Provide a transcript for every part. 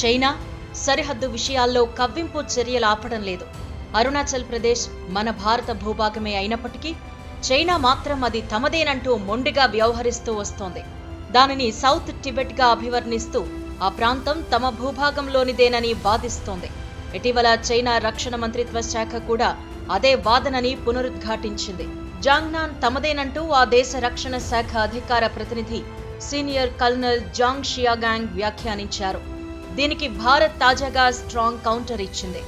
China సరిహద్దు విషయాల్లో కవ్వింపు చర్యలు ఆపడం లేదు. అరుణాచల్ ప్రదేశ్ మన భారత భూభాగమే అయినప్పటికీ చైనా మాత్రం అది తమదేనంటూ మొండిగా వ్యవహరిస్తూ వస్తోంది. దానిని సౌత్ టిబెట్గా అభివర్ణిస్తూ ఆ ప్రాంతం తమ భూభాగంలోనిదేనని వాదిస్తోంది. ఇటీవల చైనా రక్షణ మంత్రిత్వ శాఖ కూడా అదే వాదనని పునరుద్ఘాటించింది. జాంగ్నాన్ తమదేనంటూ ఆ దేశ రక్షణ శాఖ అధికార ప్రతినిధి సీనియర్ కల్నల్ జాంగ్ షియాగాంగ్ వ్యాఖ్యానించారు. దీనికి భారత్ తాజాగా స్ట్రాంగ్ కౌంటర్ ఇచ్చింది.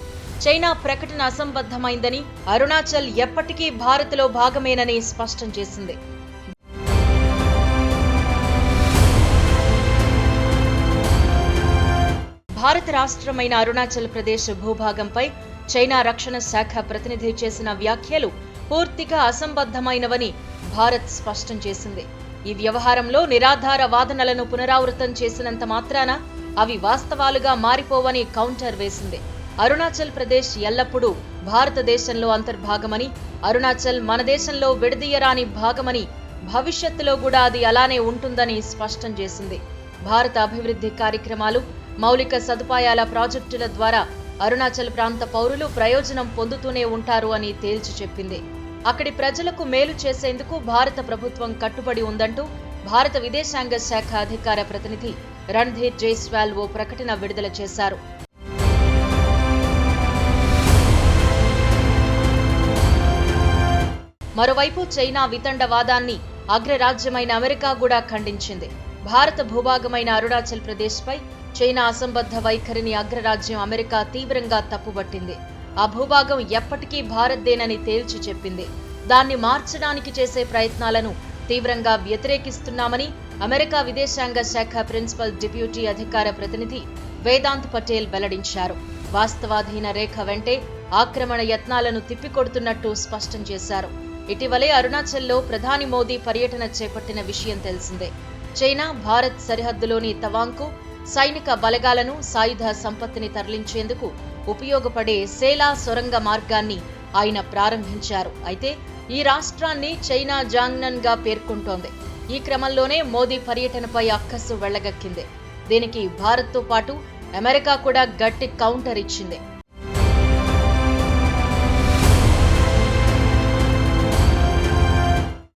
చైనా ప్రకటన అసంబద్ధమైందని, అరుణాచల్ ఎప్పటికీ భారత్లో భాగమేనని స్పష్టం చేసింది. భారత రాష్ట్రమైన అరుణాచల్ ప్రదేశ్ భూభాగంపై చైనా రక్షణ శాఖ ప్రతినిధి చేసిన వ్యాఖ్యలు పూర్తిగా అసంబద్ధమైనవని భారత్ స్పష్టం చేసింది. ఈ వ్యవహారంలో నిరాధార వాదనలను పునరావృతం చేసినంత మాత్రాన అవి వాస్తవాలుగా మారిపోవని కౌంటర్ వేసింది. అరుణాచల్ ప్రదేశ్ ఎల్లప్పుడూ భారతదేశంలో అంతర్భాగమని, అరుణాచల్ మన దేశంలో విడదీయరాని భాగమని, భవిష్యత్తులో కూడా అది అలానే ఉంటుందని స్పష్టం చేసింది. భారత అభివృద్ధి కార్యక్రమాలు, మౌలిక సదుపాయాల ప్రాజెక్టుల ద్వారా అరుణాచల్ ప్రాంత పౌరులు ప్రయోజనం పొందుతూనే ఉంటారు అని తేల్చి చెప్పింది. అక్కడి ప్రజలకు మేలు చేసేందుకు భారత ప్రభుత్వం కట్టుబడి ఉందంటూ భారత విదేశాంగ శాఖ అధికార ప్రతినిధి రణ్ధీర్ జైస్వాల్ ఓ ప్రకటన విడుదల చేశారు. మరోవైపు చైనా వితండవాదాన్ని అగ్రరాజ్యమైన అమెరికా కూడా ఖండించింది. భారత భూభాగమైన అరుణాచల్ ప్రదేశ్పై చైనా అసంబద్ధ వైఖరిని అగ్రరాజ్యం అమెరికా తీవ్రంగా తప్పుబట్టింది. ఆ భూభాగం ఎప్పటికీ భారత్దేనని తేల్చి చెప్పింది. దాన్ని మార్చడానికి చేసే ప్రయత్నాలను తీవ్రంగా వ్యతిరేకిస్తున్నామని అమెరికా విదేశాంగ శాఖ ప్రిన్సిపల్ డిప్యూటీ అధికార ప్రతినిధి వేదాంత్ పటేల్ వెల్లడించారు. వాస్తవాధీన రేఖ వెంటే ఆక్రమణ యత్నాలను తిప్పికొడుతున్నట్టు స్పష్టం చేశారు. ఇటీవలే అరుణాచల్లో ప్రధాని మోదీ పర్యటన చేపట్టిన విషయం తెలిసిందే. చైనా భారత్ సరిహద్దులోని తవాంగ్కు సైనిక బలగాలను, సాయుధ సంపత్తిని తరలించేందుకు ఉపయోగపడే సేలా సొరంగ మార్గాన్ని ఆయన ప్రారంభించారు. అయితే ఈ రాష్ట్రాన్ని చైనా జాంగ్నన్ గా పేర్కొంటోంది. ఈ క్రమంలోనే మోదీ పర్యటనపై అక్కసు వెళ్లగక్కింది. దీనికి భారత్తో పాటు అమెరికా కూడా గట్టి కౌంటర్ ఇచ్చింది.